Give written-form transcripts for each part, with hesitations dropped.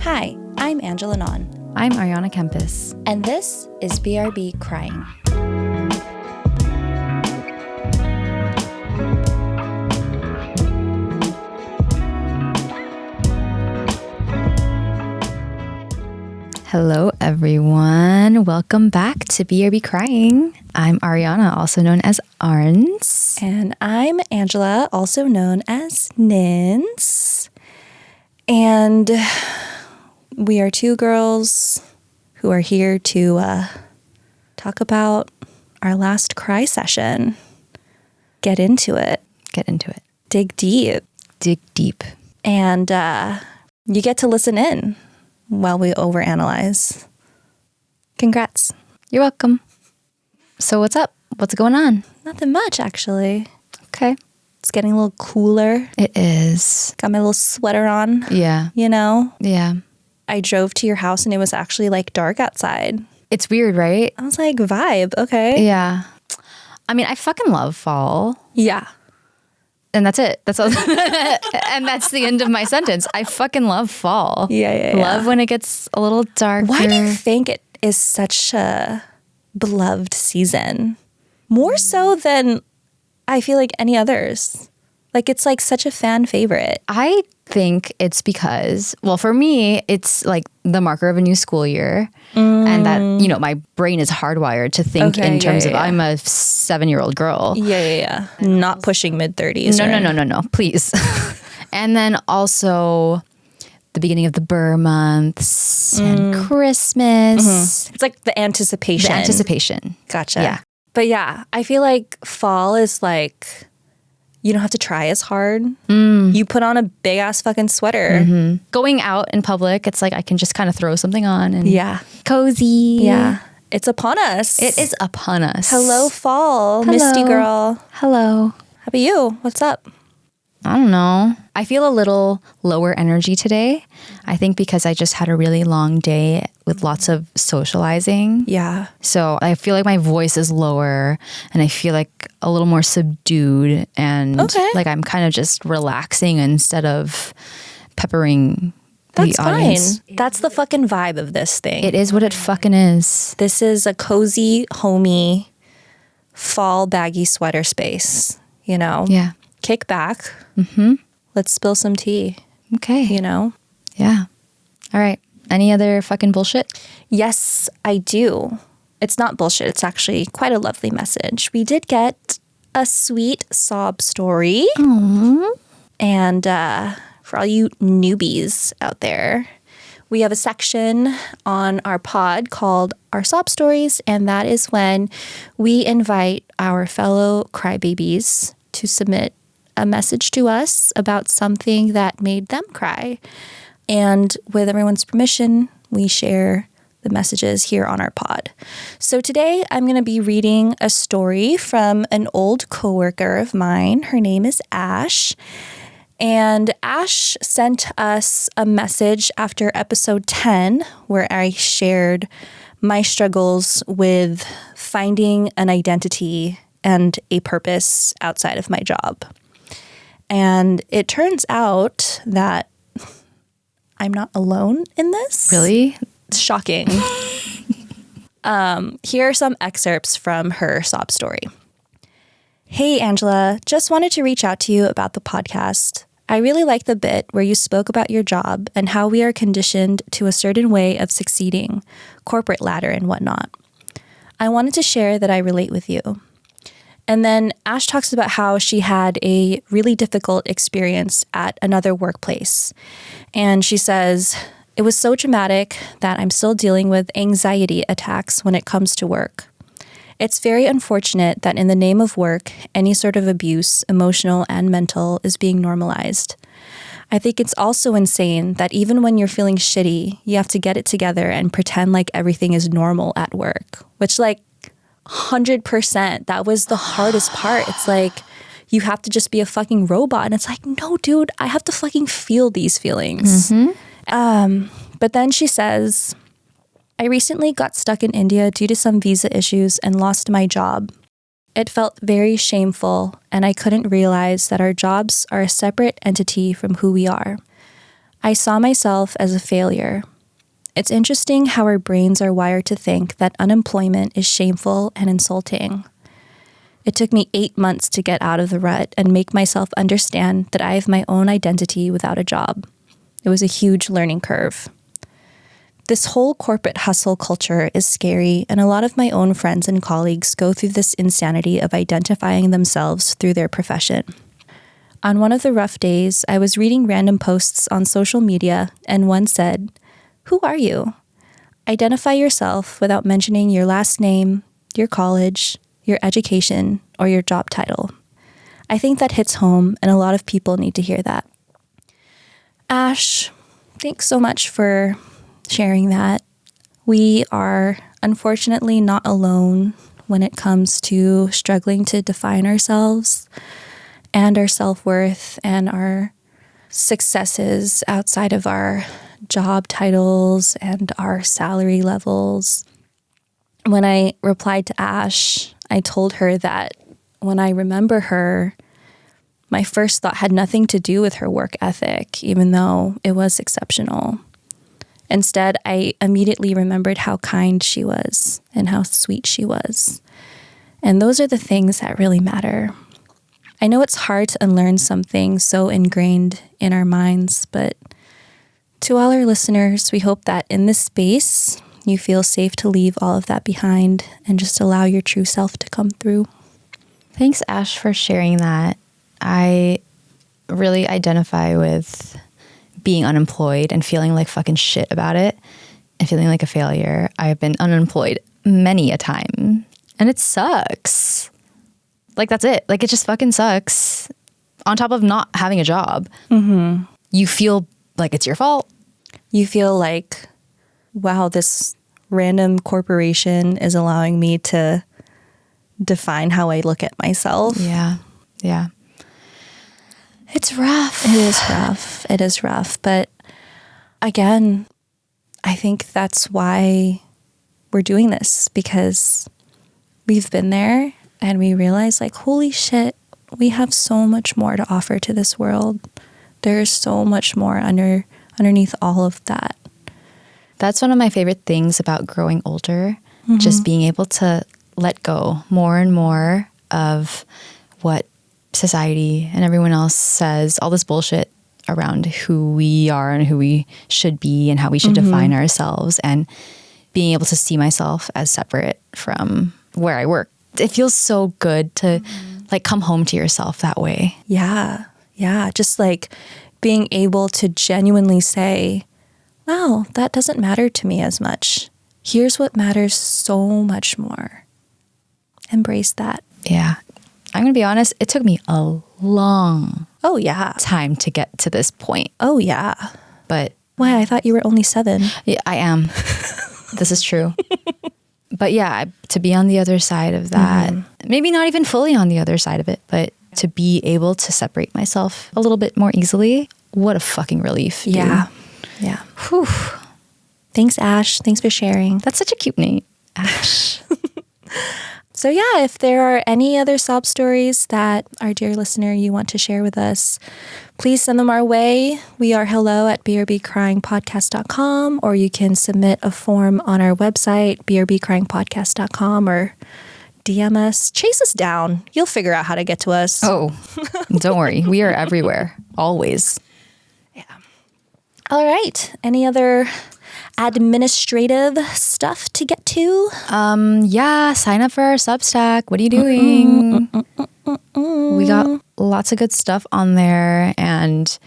Hi, I'm Angela Non. I'm Ariana Kempis. And this is BRB Crying. Hello, everyone. Welcome back to BRB Crying. I'm Ariana, also known as Arns. And I'm Angela, also known as Nins. And we are two girls who are here to talk about our last cry session. Get into it. Get into it. Dig deep. Dig deep. And you get to listen in while we overanalyze. Congrats. You're welcome. So what's up? What's going on? Nothing much, actually. Okay. It's getting a little cooler. It is. Got my little sweater on. Yeah. You know? Yeah. I drove to your house and it was actually like dark outside. It's weird, right? I was like, vibe. Okay. Yeah. I mean, I fucking love fall. Yeah. And that's it. That's all. And that's the end of my sentence. I fucking love fall. Yeah. Love when it gets a little darker. Why do you think it is such a beloved season? More so than I feel like any others. Like it's like such a fan favorite. I think it's because, well, for me, it's like the marker of a new school year. And that, you know, my brain is hardwired to think in terms of I'm a 7-year-old girl. Yeah. Not pushing mid-30s. No, please. And then also the beginning of the Burr months and Christmas. It's like the anticipation. Gotcha. Yeah. But yeah, I feel like fall is like, you don't have to try as hard. You put on a big ass fucking sweater. Going out in public, it's like I can just kind of throw something on and cozy. Yeah. It's upon us. It is upon us. Hello, fall, Hello. misty girl. Hello. How about you? What's up? I don't know. I feel a little lower energy today. I think because I just had a really long day with lots of socializing. Yeah. So I feel like my voice is lower and I feel like a little more subdued and like I'm kind of just relaxing instead of peppering the audience. Fine. That's the fucking vibe of this thing. It is what it fucking is. This is a cozy, homey, fall baggy sweater space, you know? Yeah. Kick back. Let's spill some tea. Okay. You know? Yeah. All right. Any other fucking bullshit? Yes, I do. It's not bullshit. It's actually quite a lovely message. We did get a sweet sob story. Aww. And for all you newbies out there, we have a section on our pod called Our Sob Stories. And that is when we invite our fellow crybabies to submit a message to us about something that made them cry. And with everyone's permission, we share the messages here on our pod. So today I'm going to be reading a story from an old coworker of mine. Her name is Ash. And Ash sent us a message after episode 10, where I shared my struggles with finding an identity and a purpose outside of my job. And it turns out that I'm not alone in this. Really? It's shocking. Here are some excerpts from her sob story. Hey, Angela, just wanted to reach out to you about the podcast. I really like the bit where you spoke about your job and how we are conditioned to a certain way of succeeding, corporate ladder and whatnot. I wanted to share that I relate with you. And then Ash talks about how she had a really difficult experience at another workplace. And she says, it was so traumatic that I'm still dealing with anxiety attacks when it comes to work. It's very unfortunate that in the name of work, any sort of abuse, emotional and mental, is being normalized. I think it's also insane that even when you're feeling shitty, you have to get it together and pretend like everything is normal at work, which 100%, that was the hardest part. It's like, you have to just be a fucking robot. And it's like, no, dude, I have to fucking feel these feelings. But then she says, I recently got stuck in India due to some visa issues and lost my job. It felt very shameful, and I couldn't realize that our jobs are a separate entity from who we are. I saw myself as a failure. It's interesting how our brains are wired to think that unemployment is shameful and insulting. It took me 8 months to get out of the rut and make myself understand that I have my own identity without a job. It was a huge learning curve. This whole corporate hustle culture is scary, and a lot of my own friends and colleagues go through this insanity of identifying themselves through their profession. On one of the rough days, I was reading random posts on social media, and one said, "Who are you? Identify yourself without mentioning your last name, your college, your education, or your job title." I think that hits home, and a lot of people need to hear that. Ash, thanks so much for sharing that. We are unfortunately not alone when it comes to struggling to define ourselves and our self-worth and our successes outside of our job titles and our salary levels. When I replied to Ash, I told her that when I remember her, my first thought had nothing to do with her work ethic, even though it was exceptional. Instead, I immediately remembered how kind she was and how sweet she was. And those are the things that really matter. I know it's hard to unlearn something so ingrained in our minds, but to all our listeners, we hope that in this space, you feel safe to leave all of that behind and just allow your true self to come through. Thanks, Ash, for sharing that. I really identify with being unemployed and feeling like fucking shit about it and feeling like a failure. I've been unemployed many a time and it sucks. Like, that's it. Like, it just fucking sucks. On top of not having a job, you feel like it's your fault. You feel like, wow, this random corporation is allowing me to define how I look at myself. Yeah. Yeah. It's rough. It is rough. It is rough. But again, I think that's why we're doing this, because we've been there and we realize, like, holy shit, we have so much more to offer to this world. There's so much more underneath all of that. That's one of my favorite things about growing older, just being able to let go more and more of what society and everyone else says, all this bullshit around who we are and who we should be and how we should define ourselves, and being able to see myself as separate from where I work. It feels so good to like come home to yourself that way. Yeah. Yeah. Just like being able to genuinely say, wow, that doesn't matter to me as much. Here's what matters so much more. Embrace that. Yeah. I'm going to be honest, it took me a long time to get to this point. Oh, yeah. But why? I thought you were only 7. Yeah, I am. This is true. But yeah, to be on the other side of that, maybe not even fully on the other side of it, but to be able to separate myself a little bit more easily, what a fucking relief. Dude. Yeah. Yeah. Whew. Thanks, Ash. Thanks for sharing. That's such a cute name, Ash. So yeah, if there are any other sob stories that our dear listener you want to share with us, please send them our way. We are hello@brbcryingpodcast.com, or you can submit a form on our website, brbcryingpodcast.com, or DM us, chase us down. You'll figure out how to get to us. Oh, don't worry. We are everywhere, always. Yeah. All right. Any other administrative stuff to get to? Yeah, sign up for our Substack. What are you doing? We got lots of good stuff on there and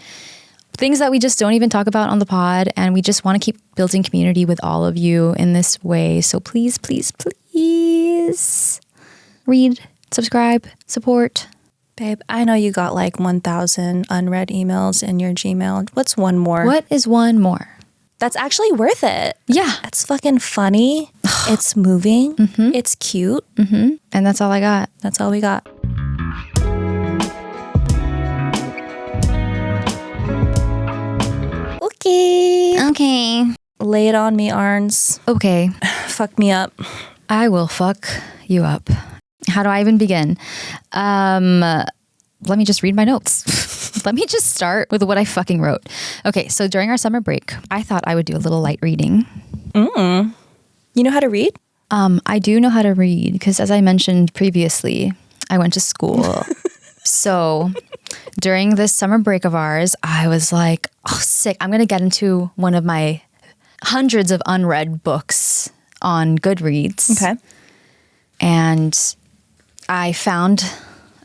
things that we just don't even talk about on the pod, and we just want to keep building community with all of you in this way. So please, please, please read, subscribe, support. Babe, I know you got like 1,000 unread emails in your Gmail. What's one more? What is one more? That's actually worth it. Yeah. It's fucking funny. It's moving. It's cute. And that's all I got. That's all we got. Okay. Lay it on me, Arns. Okay. Fuck me up. I will fuck you up. How do I even begin? Let me just read my notes. What let me just start with what I fucking wrote. Okay, so during our summer break, I thought I would do a little light reading. You know how to read? I do know how to read because, as I mentioned previously, I went to school. So during this summer break of ours, I was like, oh, sick. I'm going to get into one of my hundreds of unread books on Goodreads. Okay. And I found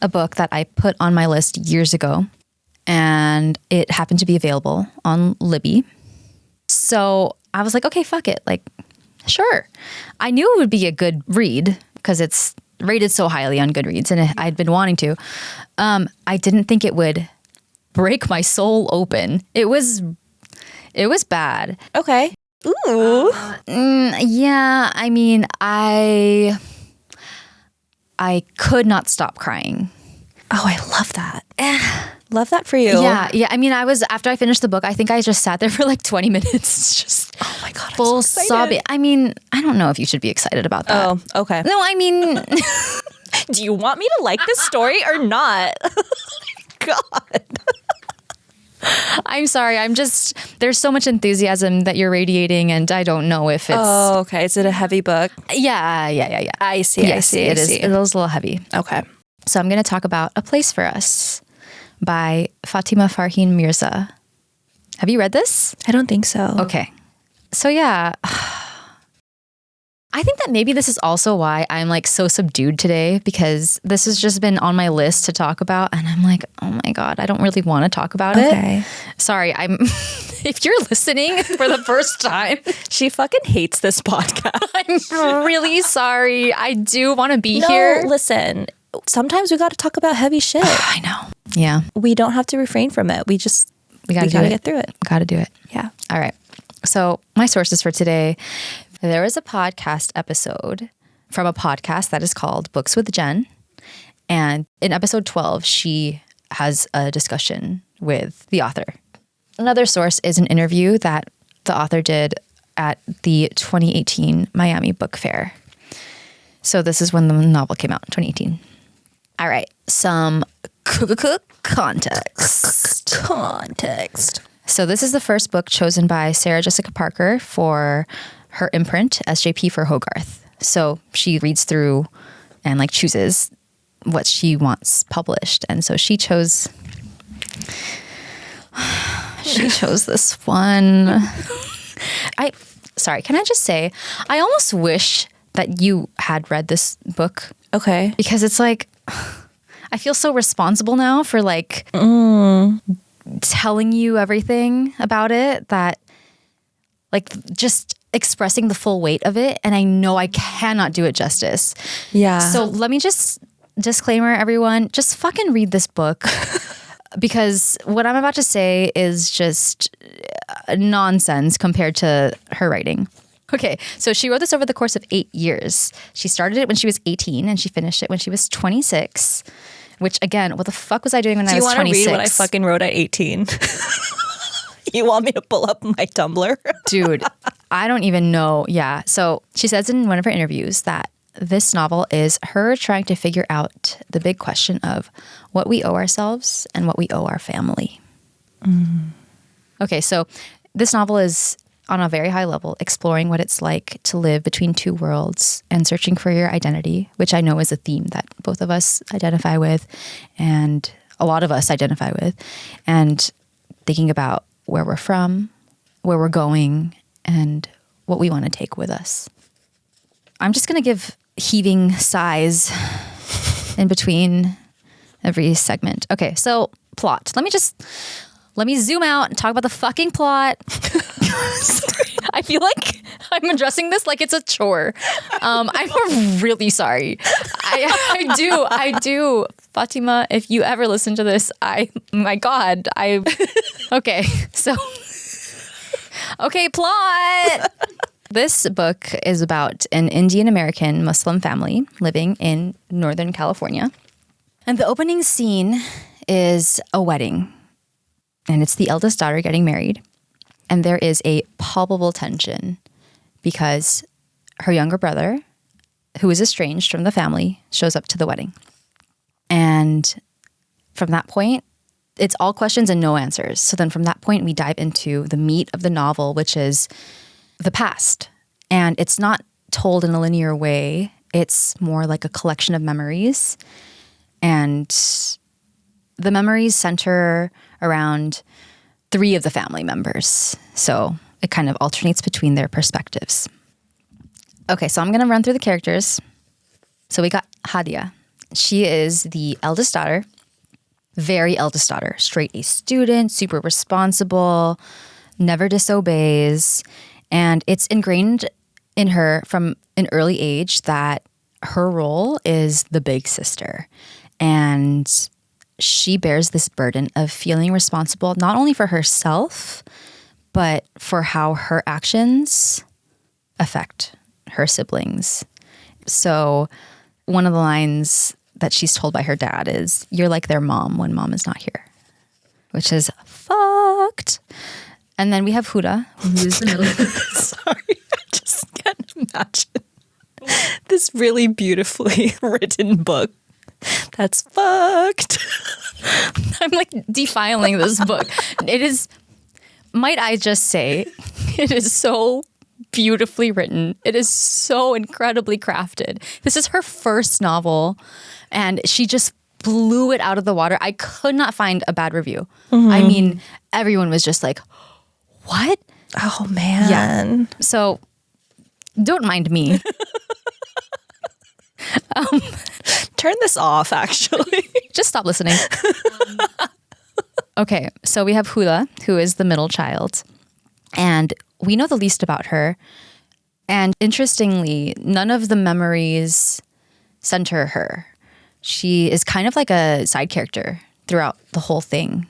a book that I put on my list years ago, and it happened to be available on Libby. So I was like, okay, fuck it. Like, sure. I knew it would be a good read because it's rated so highly on Goodreads and I'd been wanting to. I didn't think it would break my soul open. It was bad. Okay. Ooh. Yeah, I mean, I could not stop crying. Oh, I love that. Love that for you. Yeah. I mean, after I finished the book, I think I just sat there for like 20 minutes, just oh my God, full I'm so excited. sobbing. I mean, I don't know if you should be excited about that. Oh, okay. No, I mean, do you want me to like this story or not? God. I'm sorry. There's so much enthusiasm that you're radiating, and I don't know if it's. Oh, okay. Is it a heavy book? Yeah. I see. Yes, I see. it is. It is a little heavy. Okay. So I'm going to talk about A Place for Us by Fatima Farheen Mirza. Have you read this? I don't think so. Okay. So yeah, I think that maybe this is also why I'm like so subdued today, because this has just been on my list to talk about. And I'm like, oh my God, I don't really want to talk about it. Sorry. If you're listening for the first time, she fucking hates this podcast. I'm really sorry. I do want to be here. Listen, sometimes we got to talk about heavy shit. I know. Yeah. We don't have to refrain from it. We got to get through it. Got to do it. Yeah. All right. So my sources for today, there was a podcast episode from a podcast that is called Books with Jen. And in episode 12, she has a discussion with the author. Another source is an interview that the author did at the 2018 Miami Book Fair. So this is when the novel came out, 2018. All right. Some context. So this is the first book chosen by Sarah Jessica Parker for her imprint, SJP for Hogarth. So she reads through and like chooses what she wants published. And so she chose this one. Sorry, can I just say, I almost wish that you had read this book. Okay. Because it's like, I feel so responsible now for like telling you everything about it, that like just expressing the full weight of it. And I know I cannot do it justice. Yeah. So let me just disclaimer, everyone, just fucking read this book. Because what I'm about to say is just nonsense compared to her writing. Okay, so she wrote this over the course of 8 years. She started it when she was 18 and she finished it when she was 26. Which, again, what the fuck was I doing when I was 26? Do you want to read what I fucking wrote at 18? You want me to pull up my Tumblr? Dude, I don't even know. Yeah, so she says in one of her interviews that this novel is her trying to figure out the big question of what we owe ourselves and what we owe our family. Okay, so this novel is on a very high level exploring what it's like to live between two worlds and searching for your identity, which I know is a theme that both of us identify with and a lot of us identify with, and thinking about where we're from, where we're going, and what we want to take with us. I'm just going to give heaving sighs in between every segment. Okay, so plot. Let me zoom out and talk about the fucking plot. Sorry. I feel like I'm addressing this like it's a chore. I'm really sorry. I do. Fatima, if you ever listen to this, my God, okay, so, okay, plot. This book is about an Indian American Muslim family living in Northern California. And the opening scene is a wedding. And it's the eldest daughter getting married. And there is a palpable tension because her younger brother, who is estranged from the family, shows up to the wedding. And from that point, it's all questions and no answers. So then from that point, we dive into the meat of the novel, which is the past. And it's not told in a linear way. It's more like a collection of memories. And the memories center around 3 of the family members. So it kind of alternates between their perspectives. Okay, so I'm going to run through the characters. So we got Hadia. She is the eldest daughter, very eldest daughter, straight A student, super responsible, never disobeys. And it's ingrained in her from an early age that her role is the big sister. And she bears this burden of feeling responsible not only for herself, but for how her actions affect her siblings. So one of the lines that she's told by her dad is, "You're like their mom when mom is not here," which is fucked. And then we have Huda, who's the middle. Sorry, I just can't imagine this really beautifully written book. That's fucked. I'm like defiling this book. It is, might I just say, it is so beautifully written. It is so incredibly crafted. This is her first novel, and she just blew it out of the water. I could not find a bad review. I mean, everyone was just like, what? Oh, man. Yeah. So don't mind me. Turn this off, actually. Just stop listening. Okay, so we have Huda, who is the middle child. And we know the least about her. And interestingly, none of the memories center her. She is kind of like a side character throughout the whole thing.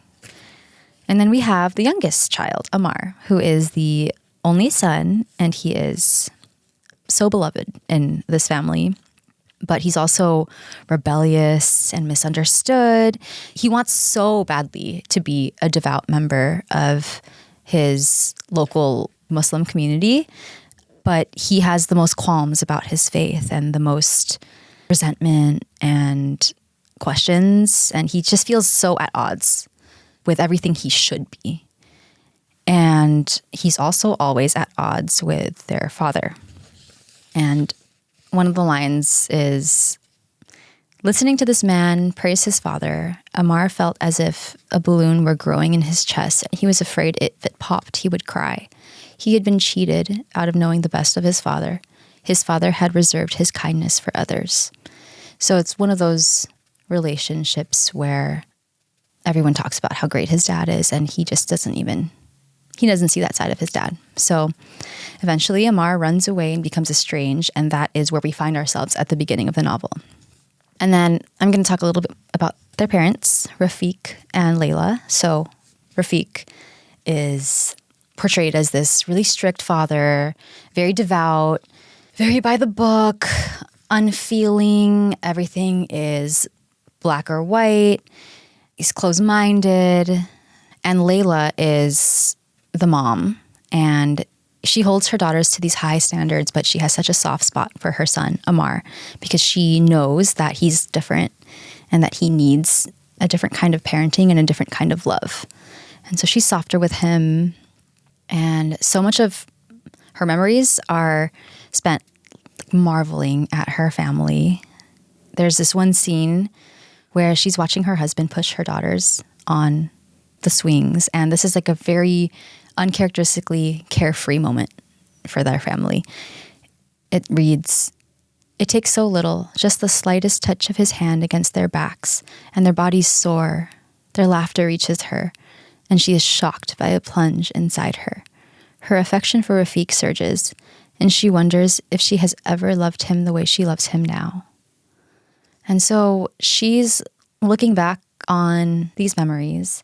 And then we have the youngest child, Amar, who is the only son, and he is so beloved in this family. But he's also rebellious and misunderstood. He wants so badly to be a devout member of his local Muslim community, but he has the most qualms about his faith and the most resentment and questions, and he just feels so at odds with everything he should be. And he's also always at odds with their father. And one of the lines is, listening to this man praise his father, Amar felt as if a balloon were growing in his chest, and he was afraid if it popped, he would cry. He had been cheated out of knowing the best of his father. His father had reserved his kindness for others. So it's one of those relationships where everyone talks about how great his dad is, and he just doesn't see that side of his dad. So eventually Amar runs away and becomes estranged, and that is where we find ourselves at the beginning of the novel. And then I'm going to talk a little bit about their parents, Rafiq and Layla. So Rafiq is portrayed as this really strict father, very devout, very by the book, unfeeling. Everything is black or white. He's closed-minded. And Layla is the mom, and she holds her daughters to these high standards, but she has such a soft spot for her son, Amar, because she knows that he's different and that he needs a different kind of parenting and a different kind of love. And so she's softer with him, and so much of her memories are spent marveling at her family. There's this one scene where she's watching her husband push her daughters on the swings, and this is like a very uncharacteristically carefree moment for their family. It reads, "It takes so little, just the slightest touch of his hand against their backs, and their bodies soar. Their laughter reaches her, and she is shocked by a plunge inside her. Her affection for Rafiq surges, and she wonders if she has ever loved him the way she loves him now." And so she's looking back on these memories,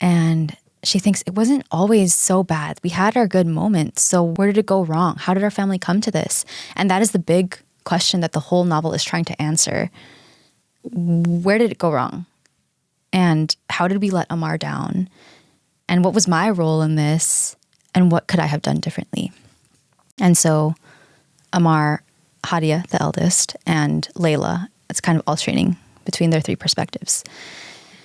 and she thinks it wasn't always so bad. We had our good moments. So where did it go wrong? How did our family come to this? And that is the big question that the whole novel is trying to answer. Where did it go wrong? And how did we let Amar down? And what was my role in this? And what could I have done differently? And so Amar, Hadia, the eldest, and Layla, it's kind of alternating between their 3 perspectives.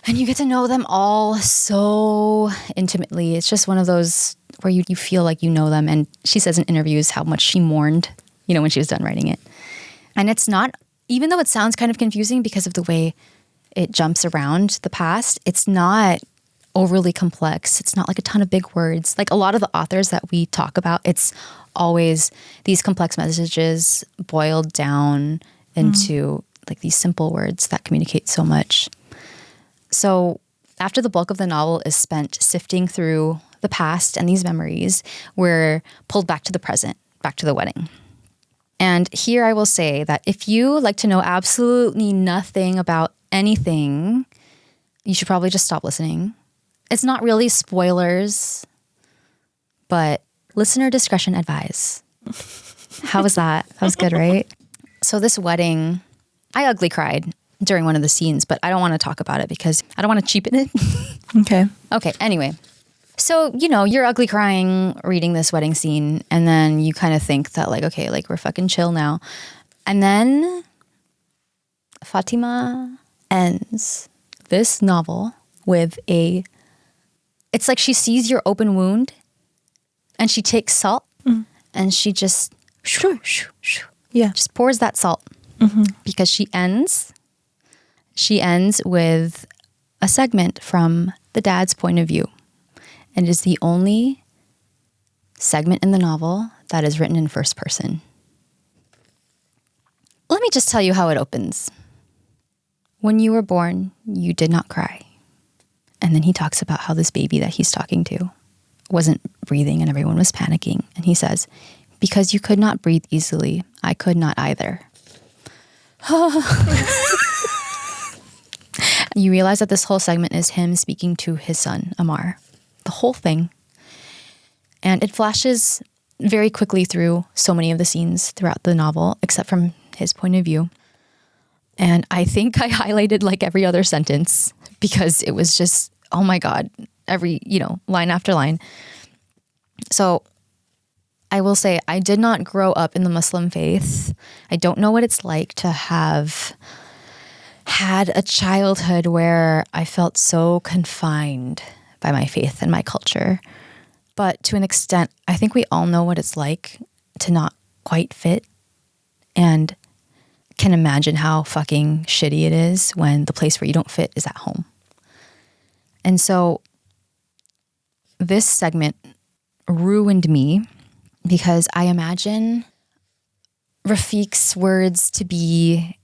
And you get to know them all so intimately. It's just one of those where you feel like you know them. And she says in interviews how much she mourned, when she was done writing it. And it's not, even though it sounds kind of confusing because of the way it jumps around the past, it's not overly complex. It's not like a ton of big words. Like a lot of the authors that we talk about, it's always these complex messages boiled down into like these simple words that communicate so much. So after the bulk of the novel is spent sifting through the past and these memories, we're pulled back to the present, back to the wedding. And here I will say that if you like to know absolutely nothing about anything, you should probably just stop listening. It's not really spoilers, but listener discretion advised. How was that? That was good, right? So this wedding, I ugly cried during one of the scenes, but I don't want to talk about it because I don't want to cheapen it. Okay, anyway. So, you're ugly crying reading this wedding scene, and then you kind of think that like, okay, like we're fucking chill now. And then Fatima ends this novel with it's like she sees your open wound and she takes salt and she just, just pours that salt because she ends with a segment from the dad's point of view. And it is the only segment in the novel that is written in first person. Let me just tell you how it opens. When you were born, you did not cry. And then he talks about how this baby that he's talking to wasn't breathing and everyone was panicking. And he says, because you could not breathe easily, I could not either. You realize that this whole segment is him speaking to his son, Amar. The whole thing. And it flashes very quickly through so many of the scenes throughout the novel, except from his point of view. And I think I highlighted like every other sentence because it was just, oh my God, every, line after line. So I will say I did not grow up in the Muslim faith. I don't know what it's like to have had a childhood where I felt so confined by my faith and my culture. But to an extent, I think we all know what it's like to not quite fit and can imagine how fucking shitty it is when the place where you don't fit is at home. And so this segment ruined me because I imagine Rafiq's words to be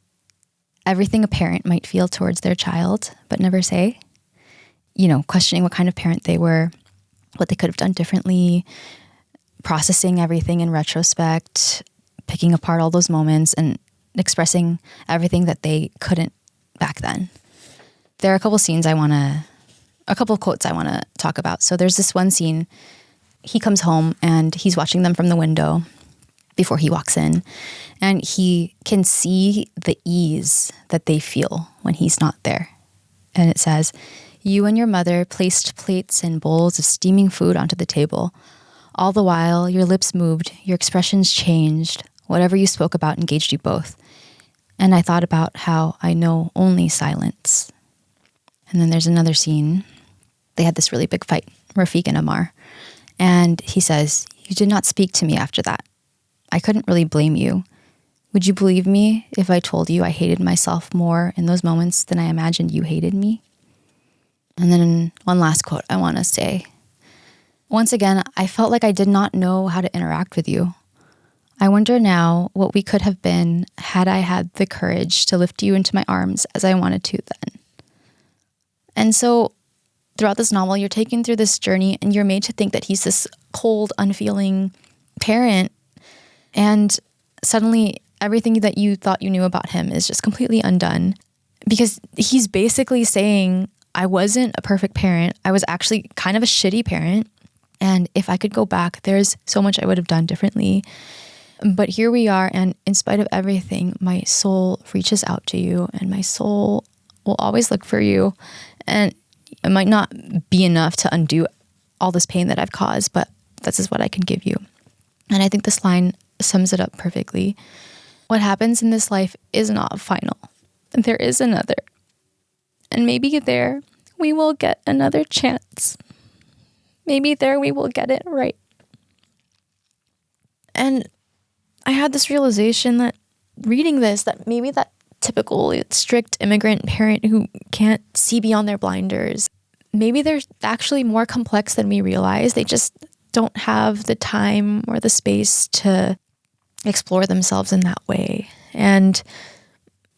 everything a parent might feel towards their child, but never say. Questioning what kind of parent they were, what they could have done differently, processing everything in retrospect, picking apart all those moments and expressing everything that they couldn't back then. There are a couple of quotes I want to talk about. So there's this one scene, he comes home and he's watching them from the window before he walks in, and he can see the ease that they feel when he's not there. And it says, you and your mother placed plates and bowls of steaming food onto the table. All the while, your lips moved, your expressions changed. Whatever you spoke about engaged you both. And I thought about how I know only silence. And then there's another scene. They had this really big fight, Rafiq and Amar. And he says, you did not speak to me after that. I couldn't really blame you. Would you believe me if I told you I hated myself more in those moments than I imagined you hated me? And then one last quote I want to say. Once again, I felt like I did not know how to interact with you. I wonder now what we could have been had I had the courage to lift you into my arms as I wanted to then. And so throughout this novel, you're taken through this journey and you're made to think that he's this cold, unfeeling parent. And suddenly everything that you thought you knew about him is just completely undone. Because he's basically saying, I wasn't a perfect parent. I was actually kind of a shitty parent. And if I could go back, there's so much I would have done differently. But here we are. And in spite of everything, my soul reaches out to you and my soul will always look for you. And it might not be enough to undo all this pain that I've caused, but this is what I can give you. And I think this line sums it up perfectly. What happens in this life is not final. There is another. And maybe there we will get another chance. Maybe there we will get it right. And I had this realization that reading this, that maybe that typical strict immigrant parent who can't see beyond their blinders, maybe they're actually more complex than we realize. They just don't have the time or the space to explore themselves in that way. And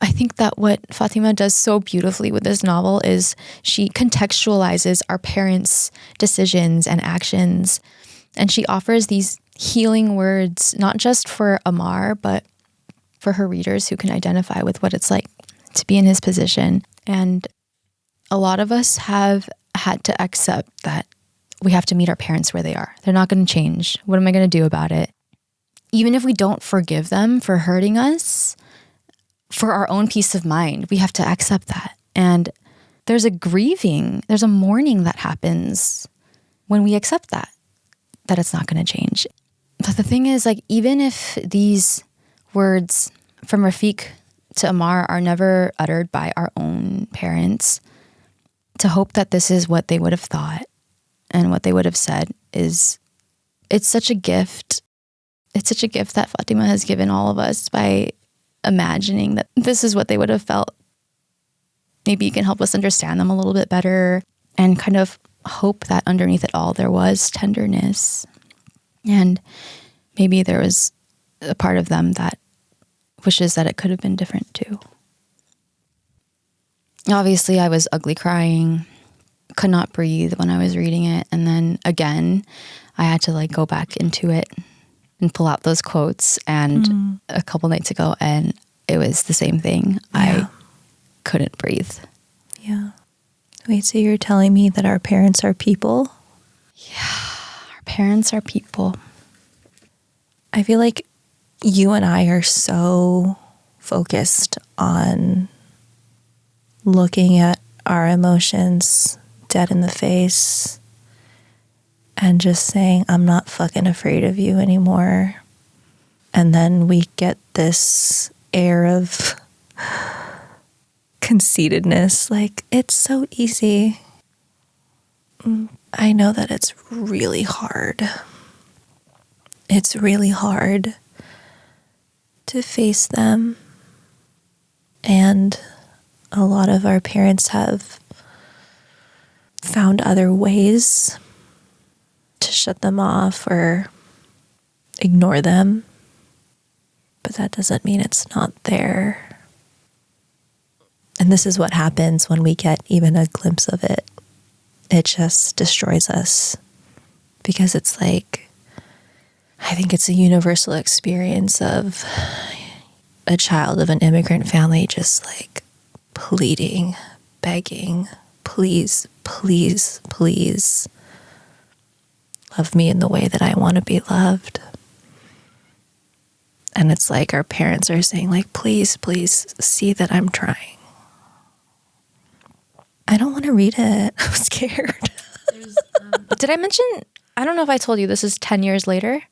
I think that what Fatima does so beautifully with this novel is she contextualizes our parents' decisions and actions. And she offers these healing words, not just for Amar, but for her readers who can identify with what it's like to be in his position. And a lot of us have had to accept that we have to meet our parents where they are. They're not going to change. What am I going to do about it? Even if we don't forgive them for hurting us, for our own peace of mind, we have to accept that. And there's a grieving, there's a mourning that happens when we accept that it's not going to change. But the thing is, like, even if these words from Rafiq to Amar are never uttered by our own parents, to hope that this is what they would have thought and what they would have said it's such a gift. It's such a gift that Fatima has given all of us by imagining that this is what they would have felt. Maybe you can help us understand them a little bit better and kind of hope that underneath it all there was tenderness. And maybe there was a part of them that wishes that it could have been different too. Obviously, I was ugly crying, could not breathe when I was reading it. And then again, I had to go back into it and pull out those quotes. And a couple nights ago, and it was the same thing. Yeah. I couldn't breathe. Yeah. Wait, so you're telling me that our parents are people? Yeah, our parents are people. I feel like you and I are so focused on looking at our emotions dead in the face and just saying, I'm not fucking afraid of you anymore. And then we get this air of conceitedness, like, it's so easy. I know that it's really hard. It's really hard to face them. And a lot of our parents have found other ways to shut them off or ignore them. But that doesn't mean it's not there. And this is what happens when we get even a glimpse of it. It just destroys us. Because it's like, I think it's a universal experience of a child of an immigrant family just pleading, begging, please, please, please love me in the way that I want to be loved. And it's like our parents are saying, please, please see that I'm trying. I don't want to read it. I'm scared. Did I mention, I don't know if I told you, this is 10 years later.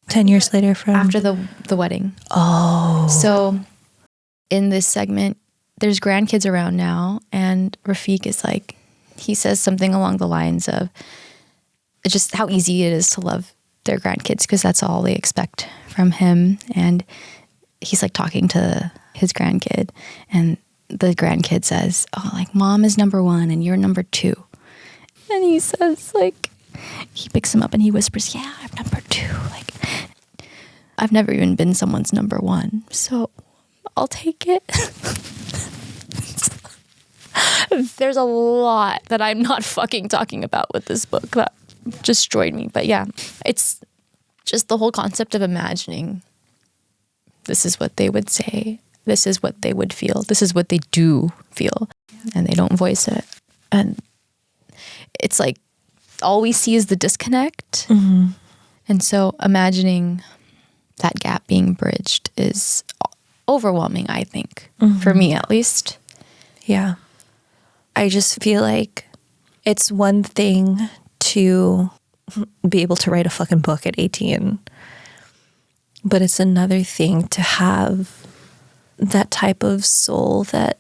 10 years later from? After the wedding. Oh. So in this segment, there's grandkids around now, and Rafiq is he says something along the lines of just how easy it is to love their grandkids because that's all they expect from him. And he's talking to his grandkid, and the grandkid says, mom is number one and you're number two. And he says, he picks him up and he whispers, yeah, I'm number two. I've never even been someone's number one, so I'll take it. There's a lot that I'm not fucking talking about with this book that destroyed me. But yeah, it's just the whole concept of imagining this is what they would say. This is what they would feel. This is what they do feel. And they don't voice it. And it's all we see is the disconnect. Mm-hmm. And so imagining that gap being bridged is overwhelming, I think, for me at least. Yeah. I just feel like it's one thing to be able to write a fucking book at 18, but it's another thing to have that type of soul that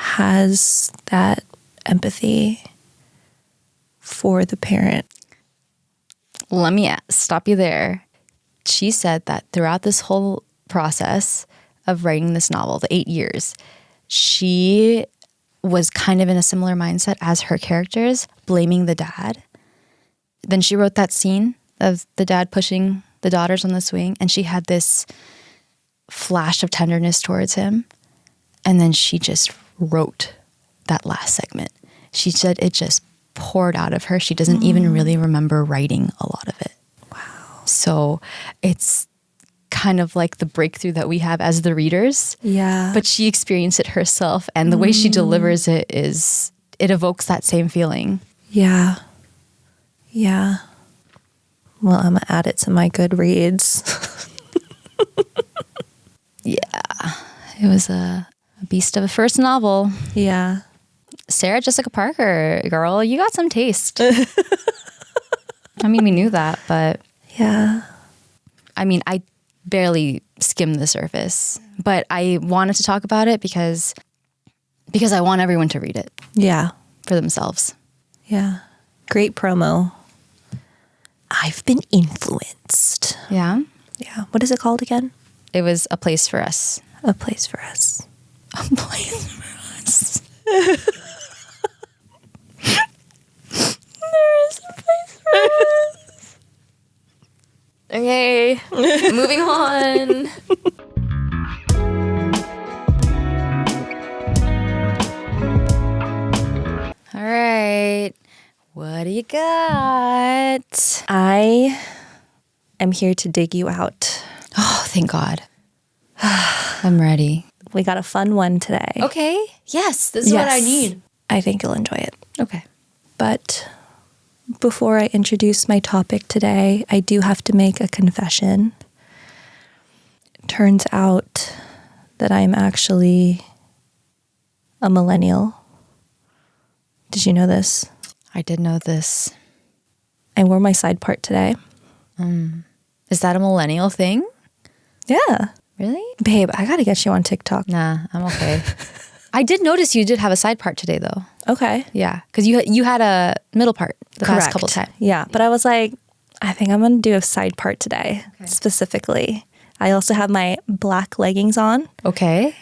has that empathy for the parent. Let me stop you there. She said that throughout this whole process of writing this novel, the 8 years, she was kind of in a similar mindset as her characters, blaming the dad. Then she wrote that scene of the dad pushing the daughters on the swing, and she had this flash of tenderness towards him. And then she just wrote that last segment. She said it just poured out of her. She doesn't even really remember writing a lot of it. Wow. So it's kind of like the breakthrough that we have as the readers. Yeah. But she experienced it herself, and the way she delivers it evokes that same feeling. Yeah. Yeah. Well, I'm going to add it to my Goodreads. Yeah. It was a beast of a first novel. Yeah. Sarah Jessica Parker, girl, you got some taste. I mean, we knew that, but... Yeah. I mean, I barely skimmed the surface, but I wanted to talk about it because I want everyone to read it. Yeah. For themselves. Yeah. Great promo. I've been influenced. Yeah? Yeah. What is it called again? It was A Place for Us. A Place for Us. A Place for Us. There is a place for us. Okay, moving on. All right, what do you got? I am here to dig you out. Oh, thank God. I'm ready. We got a fun one today. Okay, yes, this is what I need. I think you'll enjoy it. Okay. But before I introduce my topic today, I do have to make a confession. It turns out that I'm actually a millennial. Did you know this? I did know this. I wore my side part today. Is that a millennial thing? Yeah. Really? Babe, I got to get you on TikTok. Nah, I'm okay. I did notice you did have a side part today, though. Okay. Yeah, because you had a middle part the past couple times. Yeah, but I was like, I think I'm going to do a side part today, specifically. I also have my black leggings on. Okay.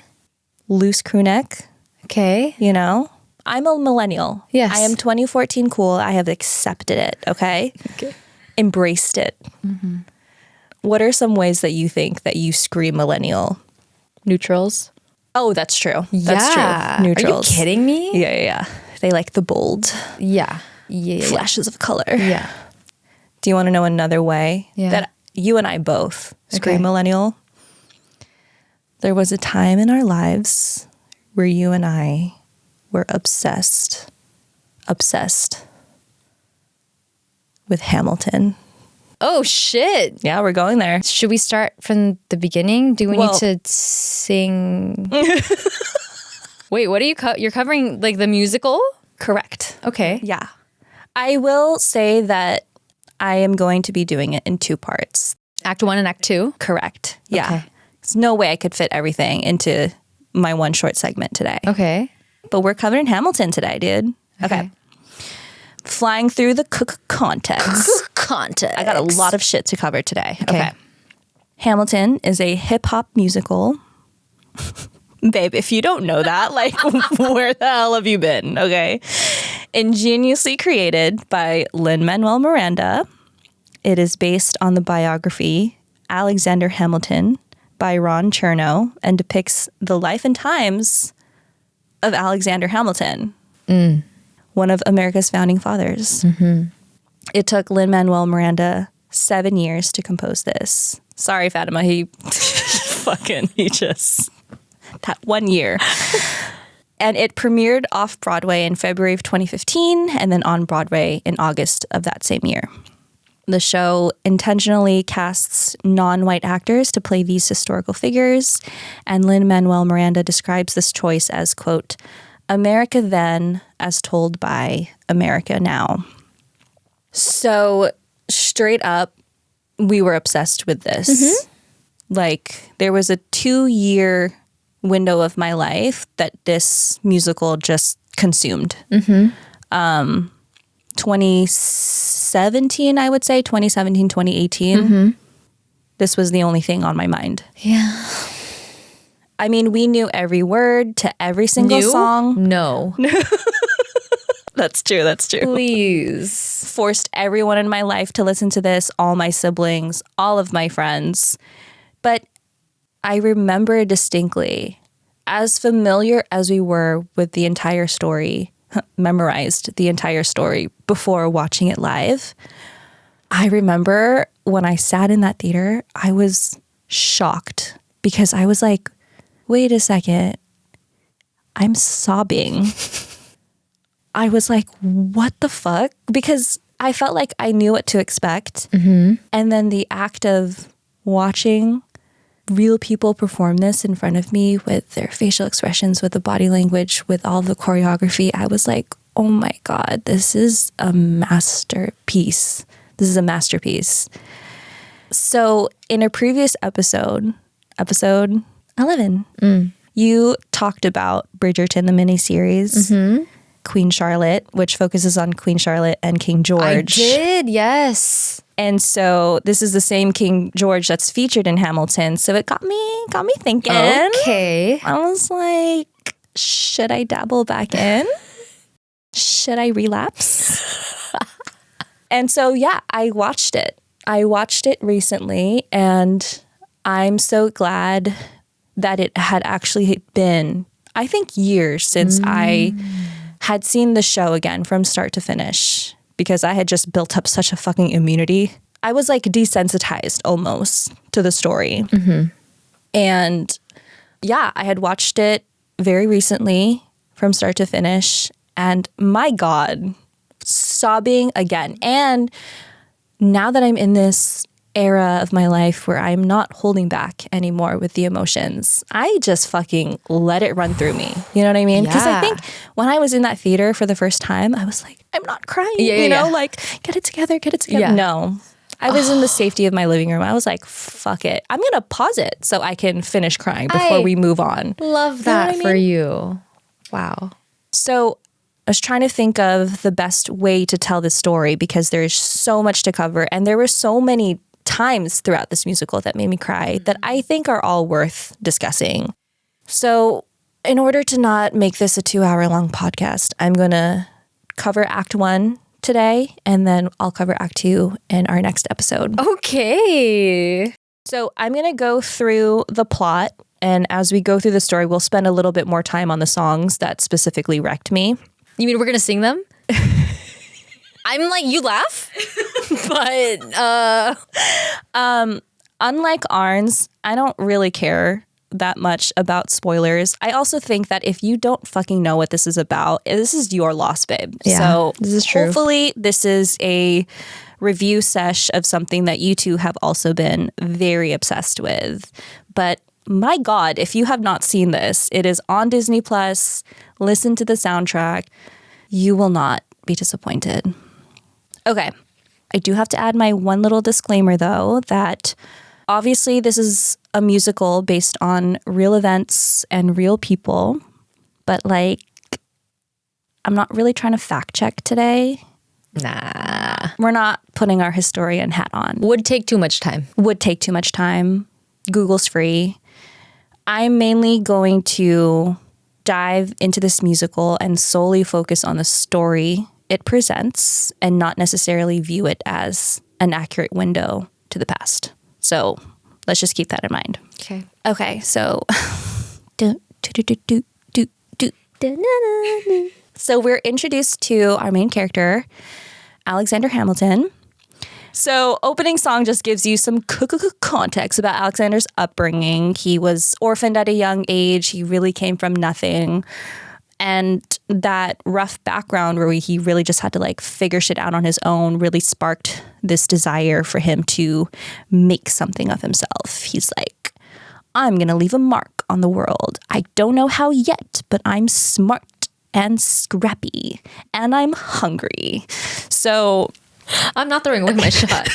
Loose crew neck. Okay. You know? I'm a millennial. Yes. I am 2014 cool. I have accepted it, okay? Embraced it. Mm-hmm. What are some ways that you think that you scream millennial? Neutrals. Oh, that's true. That's true. Neutrals. Are you kidding me? Yeah. They like the bold. Yeah. Flashes of color. Yeah. Do you want to know another way that you and I both scream millennial? There was a time in our lives where you and I were obsessed with Hamilton. Oh, shit. Yeah, we're going there. Should we start from the beginning? Do we need to sing? Wait, what are you you're covering like the musical? Correct. Okay. Yeah. I will say that I am going to be doing it in 2 parts. Act 1 and Act 2? Correct. Yeah. Okay. There's no way I could fit everything into my one short segment today. Okay. But we're covering Hamilton today, dude. Okay. Flying through the context. I got a lot of shit to cover today. Okay. Hamilton is a hip-hop musical. Babe, if you don't know that, like, where the hell have you been? Okay. Ingeniously created by Lin-Manuel Miranda. It is based on the biography Alexander Hamilton by Ron Chernow and depicts the life and times of Alexander Hamilton, one of America's founding fathers. Mm-hmm. It took Lin-Manuel Miranda 7 years to compose this. Sorry, Fatima, he just, that 1 year. And it premiered off Broadway in February of 2015 and then on Broadway in August of that same year. The show intentionally casts non-white actors to play these historical figures, and Lin-Manuel Miranda describes this choice as, quote, America then as told by America now. So straight up, we were obsessed with this. Mm-hmm. Like, there was a 2-year window of my life that this musical just consumed. 2017, I would say, 2017, 2018. This was the only thing on my mind. Yeah. I mean, we knew every word to every single song. No. That's true. That's true. Please. Forced everyone in my life to listen to this, all my siblings, all of my friends. But I remember distinctly, as familiar as we were with the entire story, memorized the entire story before watching it live, I remember when I sat in that theater, I was shocked because I was like, wait a second, I'm sobbing. I was like, what the fuck? Because I felt like I knew what to expect. And then the act of watching real people perform this in front of me with their facial expressions, with the body language, with all the choreography, I was like, oh my God, this is a masterpiece. This is a masterpiece. So in a previous episode 11, you talked about Bridgerton, the miniseries, Queen Charlotte, which focuses on Queen Charlotte and King George. I did, yes. And so this is the same King George that's featured in Hamilton. So it got me thinking. Okay. I was like, should I dabble back in? Should I relapse? And so, yeah, I watched it. I watched it recently, and I'm so glad that it had actually been, I think, years since I had seen the show again from start to finish, because I had just built up such a fucking immunity. I was like desensitized almost to the story. And yeah, I had watched it very recently from start to finish, and my God, sobbing again. And now that I'm in this era of my life where I'm not holding back anymore with the emotions, I just fucking let it run through me. You know what I mean? Because I think when I was in that theater for the first time, I was like, I'm not crying. Like, get it together. Yeah. No. I was in the safety of my living room. I was like, fuck it. I'm going to pause it so I can finish crying before we move on. Love that for you. Wow. So I was trying to think of the best way to tell this story, because there's so much to cover, and there were so many times throughout this musical that made me cry that I think are all worth discussing. So in order to not make this a 2-hour-long podcast, I'm going to cover Act 1 today, and then I'll cover Act 2 in our next episode. Okay. So I'm going to go through the plot, and as we go through the story, we'll spend a little bit more time on the songs that specifically wrecked me. You mean we're going to sing them? I'm like, you laugh, but unlike Arns, I don't really care that much about spoilers. I also think that if you don't fucking know what this is about, this is your loss, babe. Yeah, so this is true. Hopefully this is a review sesh of something that you two have also been very obsessed with. But my God, if you have not seen this, it is on Disney Plus. Listen to the soundtrack. You will not be disappointed. Okay. I do have to add my one little disclaimer, though, that obviously this is a musical based on real events and real people, but like, I'm not really trying to fact check today. Nah. We're not putting our historian hat on. Would take too much time. Google's free. I'm mainly going to dive into this musical and solely focus on the story it presents and not necessarily view it as an accurate window to the past. So let's just keep that in mind. Okay, so so we're introduced to our main character, Alexander Hamilton. So opening song just gives you some context about Alexander's upbringing. He was orphaned at a young age. He really came from nothing. And that rough background where he really just had to like figure shit out on his own really sparked this desire for him to make something of himself. He's like, I'm going to leave a mark on the world. I don't know how yet, but I'm smart and scrappy and I'm hungry. So I'm not throwing away my shot.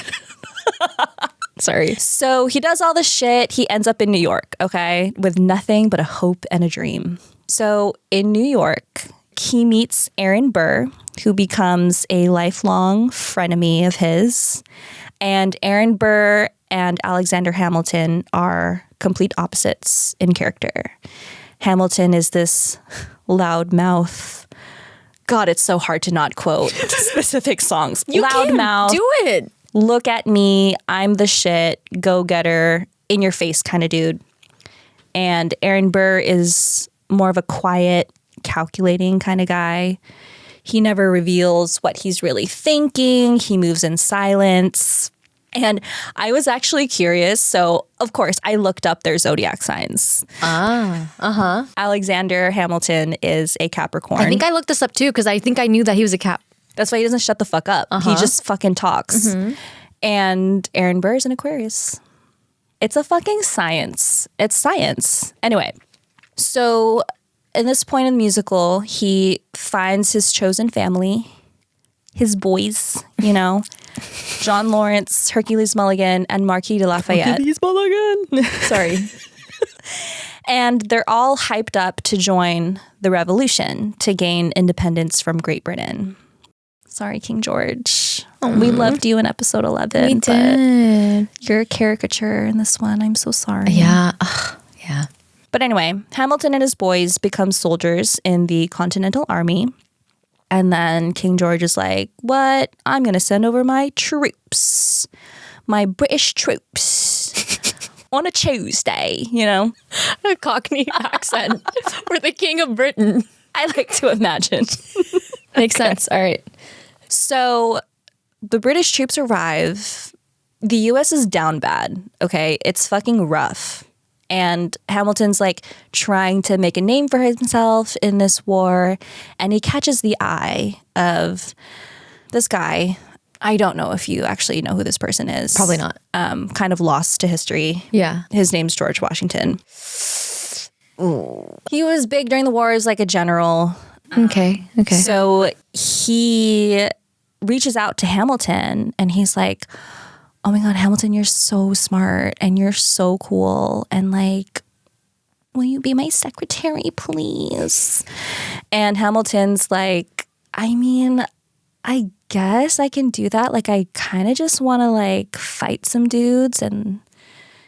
Sorry. So he does all this shit. He ends up in New York, okay, with nothing but a hope and a dream. So in New York, he meets Aaron Burr, who becomes a lifelong frenemy of his. And Aaron Burr and Alexander Hamilton are complete opposites in character. Hamilton is this loudmouth. God, it's so hard to not quote specific songs. Loudmouth. Do it. Look at me. I'm the shit. Go-getter. In your face kind of dude. And Aaron Burr is more of a quiet, calculating kind of guy. He never reveals what he's really thinking. He moves in silence. And I was actually curious. So, of course, I looked up their zodiac signs. Alexander Hamilton is a Capricorn. I think I looked this up too because I think I knew that he was a Cap. That's why he doesn't shut the fuck up. He just fucking talks. And Aaron Burr is an Aquarius. It's a fucking science. It's science. Anyway, so in this point in the musical, he finds his chosen family, his boys, you know, John Lawrence, Hercules Mulligan, and Marquis de Lafayette. Hercules Mulligan. Sorry. And they're all hyped up to join the revolution to gain independence from Great Britain. Sorry, King George. We loved you in episode 11. We did. But you're a caricature in this one. I'm so sorry. Yeah. Ugh. Yeah. But anyway, Hamilton and his boys become soldiers in the Continental Army. And then King George is like, what? I'm going to send over my troops, my British troops on a Tuesday, you know? A Cockney accent for the King of Britain. I like to imagine. Makes sense. All right. So the British troops arrive. The U.S. is down bad, okay? It's fucking rough. And Hamilton's like trying to make a name for himself in this war. And he catches the eye of this guy. I don't know if you actually know who this person is. Probably not. Kind of lost to history. Yeah. His name's George Washington. Ooh. He was big during the war as like a general. Okay. So he reaches out to Hamilton and he's like, oh my God, Hamilton, you're so smart and you're so cool. And like, will you be my secretary, please? And Hamilton's like, I mean, I guess I can do that. Like, I kind of just want to like fight some dudes and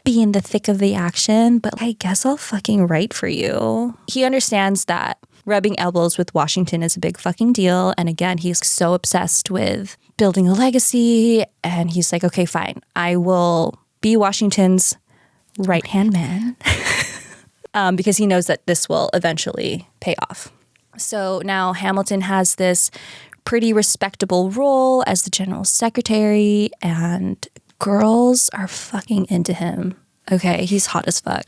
be in the thick of the action, but I guess I'll fucking write for you. He understands that rubbing elbows with Washington is a big fucking deal. And again, he's so obsessed with building a legacy. And he's like, okay, fine. I will be Washington's right-hand man because he knows that this will eventually pay off. So now Hamilton has this pretty respectable role as the general secretary and girls are fucking into him. Okay, he's hot as fuck.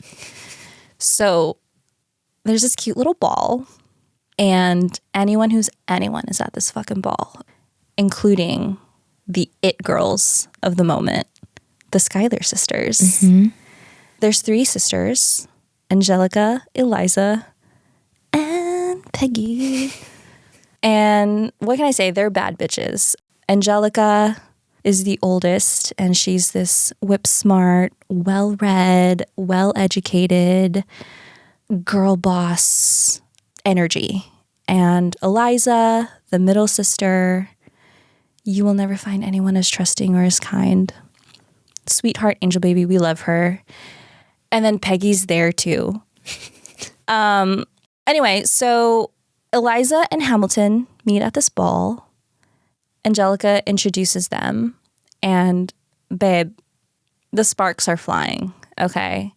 So there's this cute little ball. And anyone who's anyone is at this fucking ball, including the it girls of the moment, the Schuyler sisters. There's 3 sisters, Angelica, Eliza, and Peggy. And what can I say? They're bad bitches. Angelica is the oldest, and she's this whip-smart, well-read, well-educated girl boss energy. And Eliza, the middle sister, you will never find anyone as trusting or as kind. Sweetheart, angel baby, we love her. And then Peggy's there too. Anyway, so Eliza and Hamilton meet at this ball. Angelica introduces them. And babe, the sparks are flying, okay?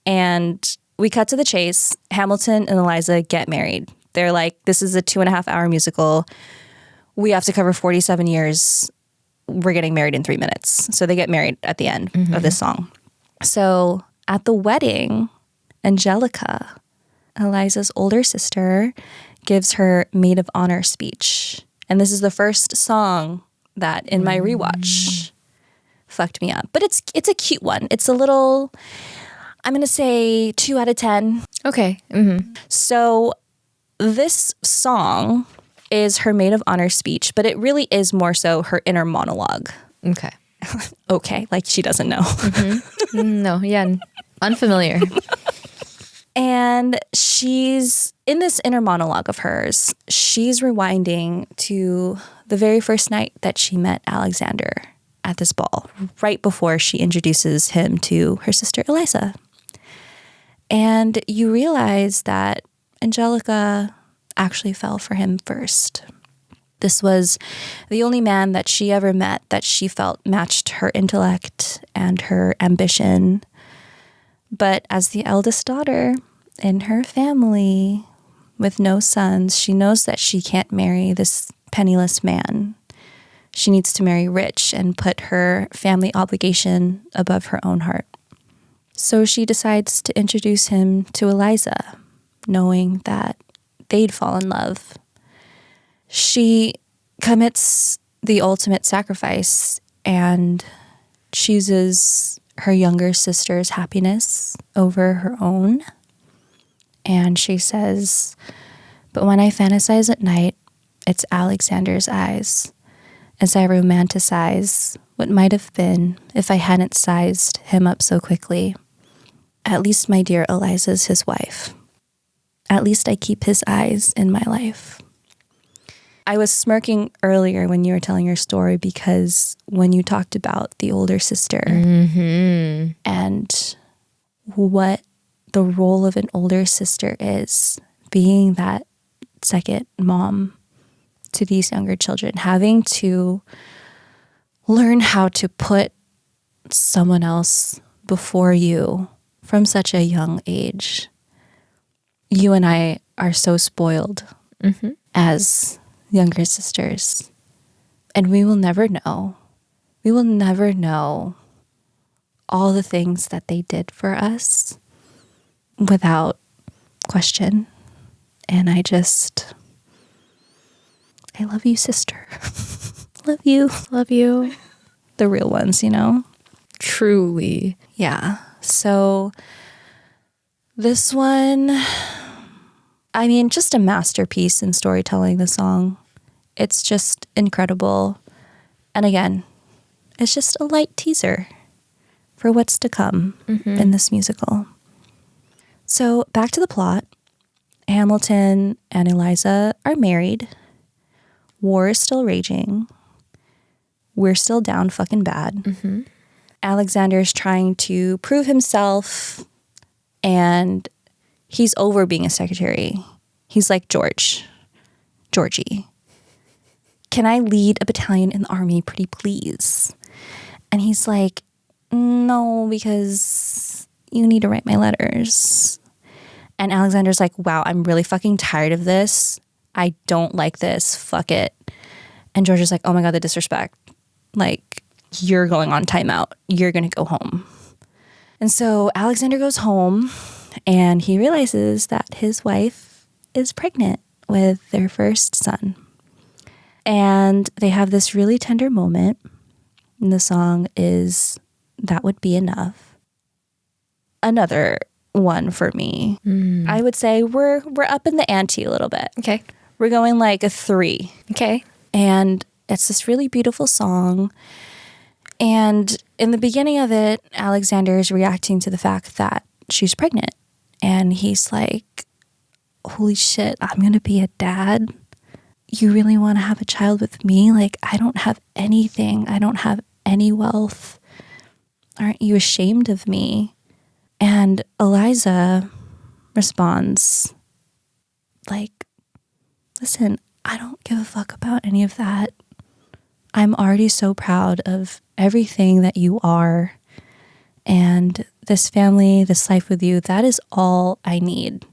And we cut to the chase. Hamilton and Eliza get married. They're like, this is a 2.5-hour musical. We have to cover 47 years. We're getting married in 3 minutes. So they get married at the end of this song. So at the wedding, Angelica, Eliza's older sister, gives her maid of honor speech. And this is the first song that in my rewatch fucked me up. But it's a cute one. It's a little, I'm going to say 2 out of 10. Okay. So this song is her maid of honor speech, but it really is more so her inner monologue. Okay. Okay, like she doesn't know. No, yeah, unfamiliar. And she's in this inner monologue of hers. She's rewinding to the very first night that she met Alexander at this ball, right before she introduces him to her sister Eliza. And you realize that Angelica actually fell for him first. This was the only man that she ever met that she felt matched her intellect and her ambition. But as the eldest daughter in her family with no sons, she knows that she can't marry this penniless man. She needs to marry rich and put her family obligation above her own heart. So she decides to introduce him to Eliza, knowing that they'd fall in love. She commits the ultimate sacrifice and chooses her younger sister's happiness over her own. And she says, "But when I fantasize at night, it's Alexander's eyes, as I romanticize what might have been if I hadn't sized him up so quickly. At least my dear Eliza's his wife. At least I keep his eyes in my life." I was smirking earlier when you were telling your story because when you talked about the older sister and what the role of an older sister is, being that second mom to these younger children, having to learn how to put someone else before you from such a young age. You and I are so spoiled as younger sisters. And we will never know. We will never know all the things that they did for us without question. And I love you, sister. Love you. Love you. The real ones, you know? Truly. Yeah. So this one, I mean, just a masterpiece in storytelling, the song. It's just incredible. And again, it's just a light teaser for what's to come in this musical. So back to the plot. Hamilton and Eliza are married. War is still raging. We're still down fucking bad. Alexander's trying to prove himself, and he's over being a secretary. He's like Georgie. Can I lead a battalion in the army, pretty please? And he's like, no, because you need to write my letters. And Alexander's like, wow, I'm really fucking tired of this. I don't like this. Fuck it. And George is like, oh my God, the disrespect. Like, you're going on timeout. You're going to go home. And so Alexander goes home and he realizes that his wife is pregnant with their first son. And they have this really tender moment. And the song is That Would Be Enough. Another one for me. I would say we're up in the ante a little bit. Okay. We're going like a 3. Okay. And it's this really beautiful song. And in the beginning of it, Alexander is reacting to the fact that she's pregnant. And he's like, holy shit, I'm going to be a dad. You really want to have a child with me? Like, I don't have anything. I don't have any wealth. Aren't you ashamed of me? And Eliza responds like, listen, I don't give a fuck about any of that. I'm already so proud of everything that you are. And this family, this life with you, that is all I need.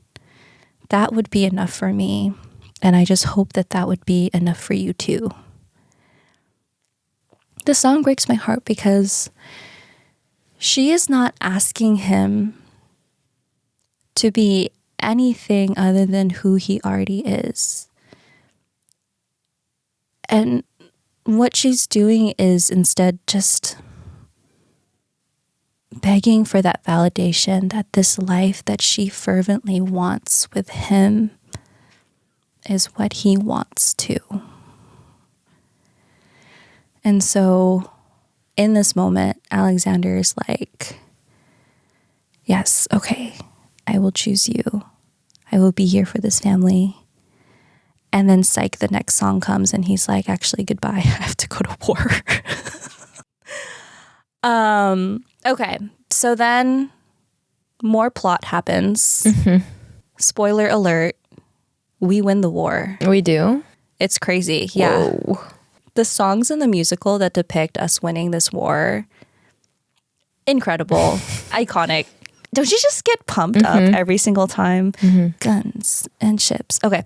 That would be enough for me. And I just hope that that would be enough for you too. The song breaks my heart because she is not asking him to be anything other than who he already is. And what she's doing is instead just begging for that validation that this life that she fervently wants with him is what he wants too. And so in this moment, Alexander is like, yes, okay, I will choose you. I will be here for this family. And then psych, the next song comes and he's like, actually, goodbye. I have to go to war. Okay. So then more plot happens. Mm-hmm. Spoiler alert. We win the war. We do? It's crazy. Yeah. Whoa. The songs in the musical that depict us winning this war, incredible, iconic. Don't you just get pumped up every single time? Guns and ships. Okay.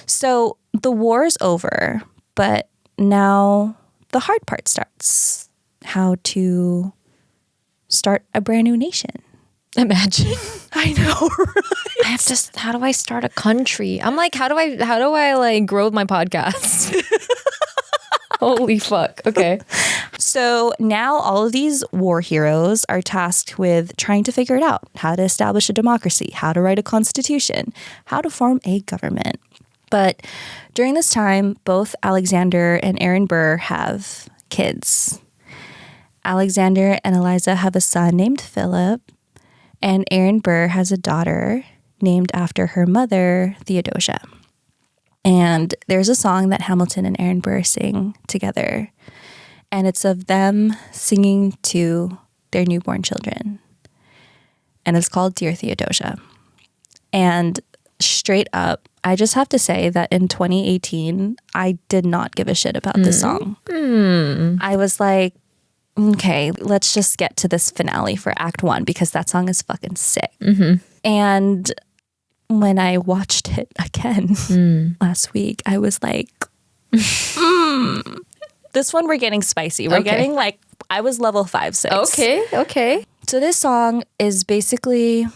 So the war is over, but now the hard part starts. How to start a brand new nation. Imagine. I know, right? I have to, how do I start a country? I'm like, how do I like grow my podcast? Holy fuck. Okay. So now all of these war heroes are tasked with trying to figure it out. How to establish a democracy, how to write a constitution, how to form a government. But during this time, both Alexander and Aaron Burr have kids. Alexander and Eliza have a son named Philip, and Aaron Burr has a daughter named after her mother, Theodosia. And there's a song that Hamilton and Aaron Burr sing together, and it's of them singing to their newborn children. And it's called Dear Theodosia. And straight up, I just have to say that in 2018, I did not give a shit about this song. I was like, okay, let's just get to this finale for Act 1 because that song is fucking sick. And when I watched it again last week, I was like, this one we're getting spicy. We're getting like, I was level 5, 6. Okay. So this song is basically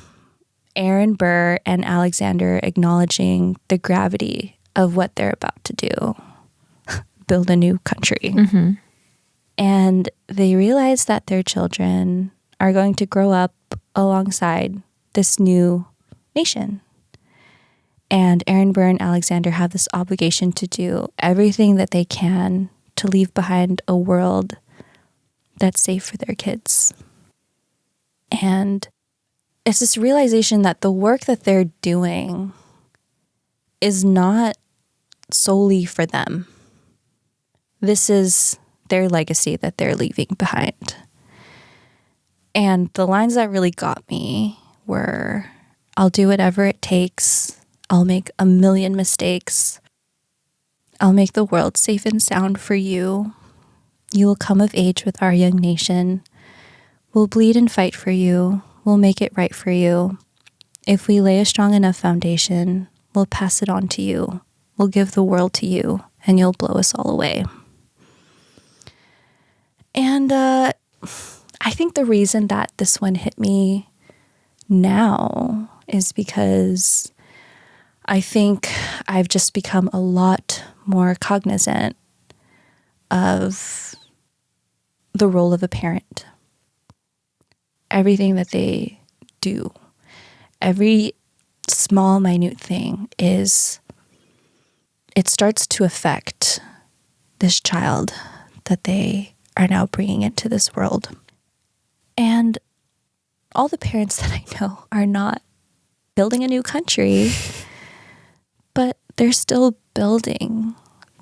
Aaron Burr and Alexander acknowledging the gravity of what they're about to do. Build a new country. And they realize that their children are going to grow up alongside this new nation. And Aaron Burr and Alexander have this obligation to do everything that they can to leave behind a world that's safe for their kids. And it's this realization that the work that they're doing is not solely for them. This is their legacy that they're leaving behind. And the lines that really got me were, I'll do whatever it takes. I'll make a million mistakes. I'll make the world safe and sound for you. You will come of age with our young nation. We'll bleed and fight for you. We'll make it right for you. If we lay a strong enough foundation, we'll pass it on to you. We'll give the world to you, and you'll blow us all away. And I think the reason that this one hit me now is because I think I've just become a lot more cognizant of the role of a parent. Everything that they do, every small, minute thing it starts to affect this child that they are now bringing into this world. And all the parents that I know are not building a new country, but they're still building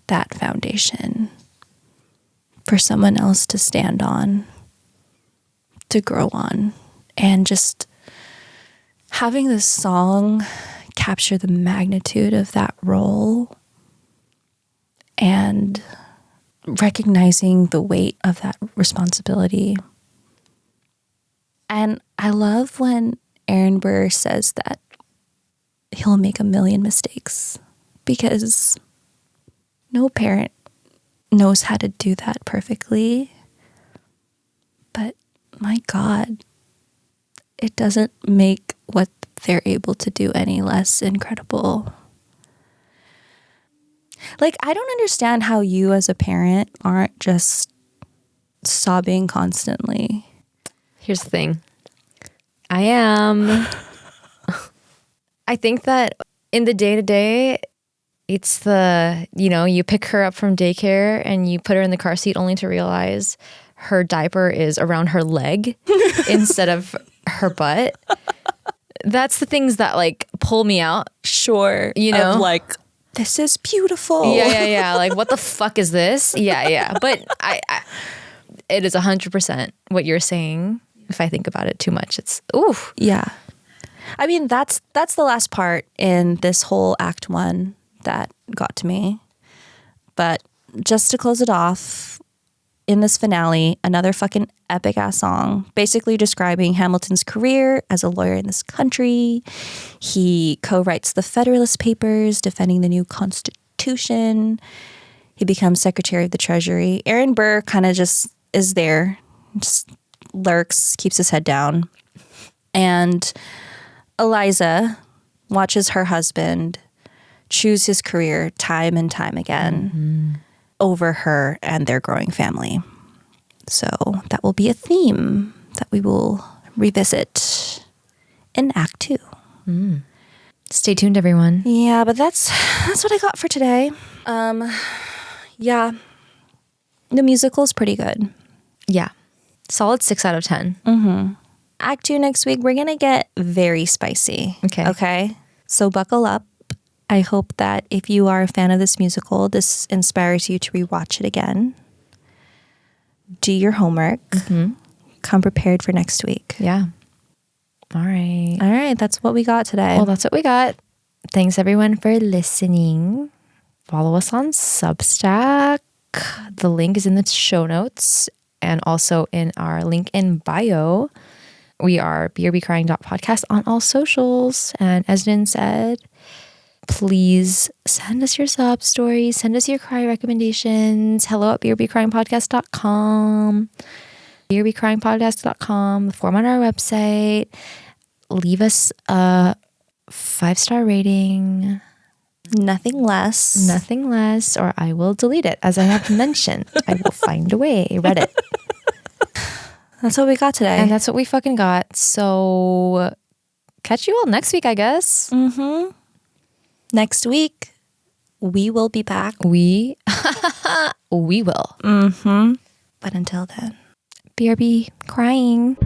that foundation for someone else to stand on, to grow on. And just having this song capture the magnitude of that role and recognizing the weight of that responsibility. And I love when Aaron Burr says that he'll make a million mistakes, because no parent knows how to do that perfectly. But my God, it doesn't make what they're able to do any less incredible. Like, I don't understand how you as a parent aren't just sobbing constantly. Here's the thing. I am. I think that in the day-to-day, it's you pick her up from daycare and you put her in the car seat only to realize her diaper is around her leg instead of her butt. That's the things that like pull me out. Sure. You know, of like, this is beautiful. Yeah. Like, what the fuck is this? Yeah. But it is 100% what you're saying. If I think about it too much, it's oof. Yeah. I mean, that's the last part in this whole act 1 that got to me. But just to close it off, in this finale, another fucking epic ass song, basically describing Hamilton's career as a lawyer in this country. He co-writes the Federalist Papers, defending the new Constitution. He becomes Secretary of the Treasury. Aaron Burr kind of just is there, just lurks, keeps his head down. And Eliza watches her husband choose his career time and time again over her and their growing family. So that will be a theme that we will revisit in Act 2. Stay tuned, everyone. Yeah, but that's what I got for today. Yeah, the musical is pretty good. Yeah, solid 6 out of 10. Act 2 next week, we're going to get very spicy. Okay? So buckle up. I hope that if you are a fan of this musical, this inspires you to rewatch it again. Do your homework. Come prepared for next week. Yeah. All right. That's what we got today. Well, that's what we got. Thanks, everyone, for listening. Follow us on Substack. The link is in the show notes and also in our link in bio. We are BRBcrying.podcast on all socials. And as Nin said, please send us your sob stories. Send us your cry recommendations. hello@brbcryingpodcast.com. brbcryingpodcast.com. The form on our website. Leave us a 5-star rating. Nothing less. Or I will delete it. As I have mentioned, I will find a way. Reddit. That's what we got today. And that's what we fucking got. So catch you all next week, I guess. Next week, we will be back. We will. But until then, BRB crying.